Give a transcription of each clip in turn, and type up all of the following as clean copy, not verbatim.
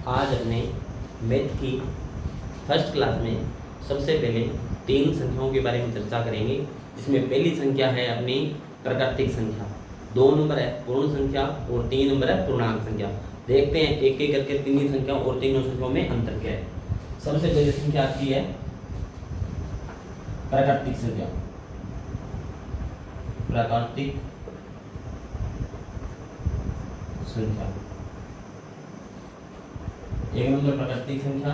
आज अपने मैथ की फर्स्ट क्लास में सबसे पहले तीन संख्याओं के बारे में चर्चा करेंगे, जिसमें पहली संख्या है अपनी प्राकृतिक संख्या, 2 नंबर है पूर्ण संख्या और 3 नंबर है पूर्णांक संख्या। देखते हैं एक एक करके तीनों संख्याओं और तीनों संख्याओं में अंतर क्या है। सबसे पहली संख्या आती है प्राकृतिक संख्या। प्राकृतिक संख्या एक नंबर प्राकृतिक संख्या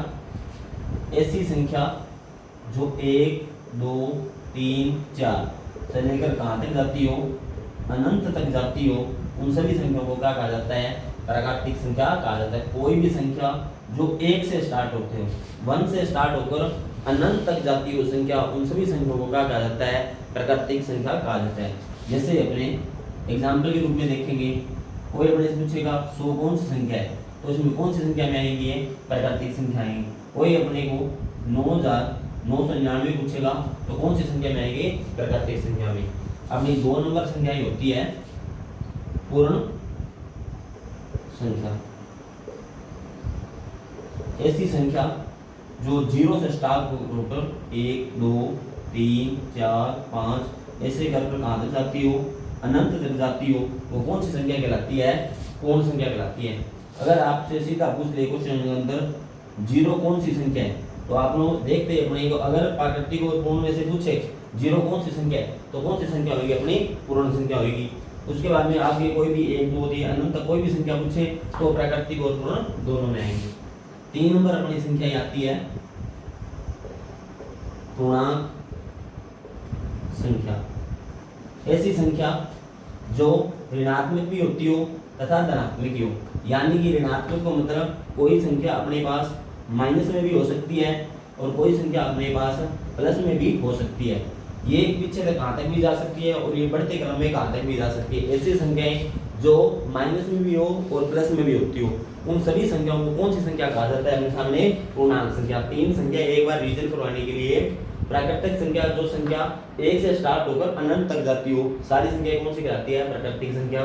ऐसी संख्या जो 1, 2, 3, 4 से लेकर कहाँ तक जाती हो, अनंत तक जाती हो, उन सभी संख्याओं को क्या कहा जाता है? प्राकृतिक संख्या कहा जाता है। कोई भी संख्या जो 1 से स्टार्ट होते हो, 1 से स्टार्ट होकर अनंत तक जाती हो संख्या, उन सभी संख्याओं को क्या कहा जाता है? प्राकृतिक संख्या कहा जाता है। जैसे अपने एग्जाम्पल के रूप में देखेंगे, कोई अपने से पूछेगा 100 कौन सी संख्या है, तो इसमें कौन सी संख्या में आएगी? ये प्राकृतिक संख्या आएगी। कोई अपने को 9999 पूछेगा तो कौन सी संख्या में आएगी? प्राकृतिक संख्या में। अपनी 2 नंबर संख्या ही होती है पूर्ण संख्या। ऐसी संख्या जो 0 से स्टार्ट होकर 1, 2, 3, 4, 5 ऐसे करके कहाँ तक जाती हो, अनंत तक जाती हो, वो कौन सी संख्या कहलाती है? पूर्ण संख्या कहलाती है। अगर आपसे सीधा पूछ ले क्वेश्चन के अंदर 0 कौन सी संख्या है, तो आप लोग देखते हैं अपने को, अगर प्राकृतिक और पूर्ण में से पूछे 0 कौन सी संख्या है, तो कौन सी संख्या होगी? अपनी पूर्ण संख्या होगी। उसके बाद में आगे कोई भी 1, 2, 3 अनंत तक कोई भी संख्या पूछे तो प्राकृतिक और पूर्ण दोनों में आएंगे। 3 नंबर अपनी संख्या आती है पूर्णांक संख्या। ऐसी संख्या जो ऋणात्मक भी होती हो तथा धनात्मक भी हो, यानी कि ऋणात्मक को मतलब कोई संख्या अपने पास माइनस में भी हो सकती है और कोई संख्या अपने पास प्लस में भी हो सकती है। ये पीछे तक कहाँ तक भी जा सकती है और ये बढ़ते क्रम में कहाँ तक भी जा सकती है। ऐसी संख्याएं जो माइनस में भी हो और प्लस में भी होती हो, उन सभी संख्याओं को कौन सी संख्या कहा जाता है? अपने सामने पूर्णांक संख्या। 3 संख्या एक बार रिवीजन करवाने के लिए, प्राकृतिक संख्या जो संख्या 1 से स्टार्ट होकर अनंत तक जाती हो, सारी संख्या कौन सी कहलाती है? प्राकृतिक संख्या।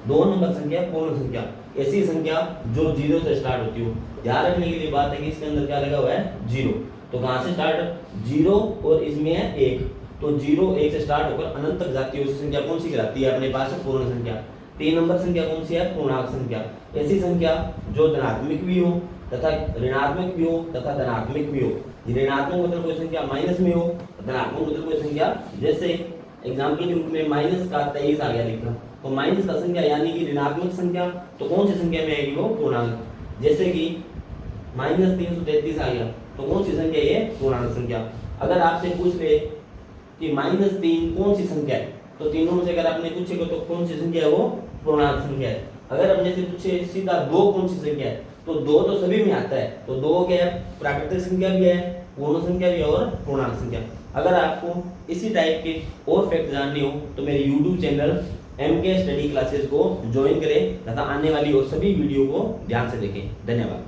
2 नंबर संख्या पूर्ण संख्या। ऐसी संख्या जो 0 से स्टार्ट होती हो। ध्यान रखने के लिए बात है कि इसके अंदर क्या लगा हुआ है? 0। तो कहाँ से स्टार्ट? 0 और इसमें है 1, तो 0 1 से स्टार्ट होकर अनंत तक जाती है, उस संख्या कौन सी कहलाती है? अपने पास पूर्ण संख्या। 3 नंबर संख्या कौन सी है? पूर्णांक संख्या। ऐसी संख्या जो धनात्मक भी हो तथा ऋणात्मक भी हो तथा धनात्मक भी हो। ऋणात्मक मतलब कोई संख्या माइनस में हो, धनात्मक मतलब कोई संख्या, जैसे एग्जाम्पल के रूप में माइनस का 23 आ गया लिखा, तो माइनस का संख्या यानी कि ऋणात्मक संख्या, तो कौन सी संख्या में आएगी? वो पूर्णांक। जैसे कि माइनस 333 आ गया, तो कौन सी संख्या? ये पूर्णांक संख्या। अगर आपसे पूछ ले कि -3 कौन सी संख्या है, तो तीनों में से अगर आपने पूछेगा तो कौन सी संख्या है? वो पूर्णांक संख्या है। अगर अपने से पूछे सीधा 2 कौन सी संख्या है, तो 2 तो सभी में आता है, तो 2 क्या है? प्राकृतिक संख्या भी है, पूर्ण संख्या भी है और पूर्णांक संख्या। अगर आपको इसी टाइप के और फैक्ट जानने हो तो मेरे YouTube channel MK study classes को ज्वाइन करें तथा आने वाली और सभी वीडियो को ध्यान से देखें। धन्यवाद।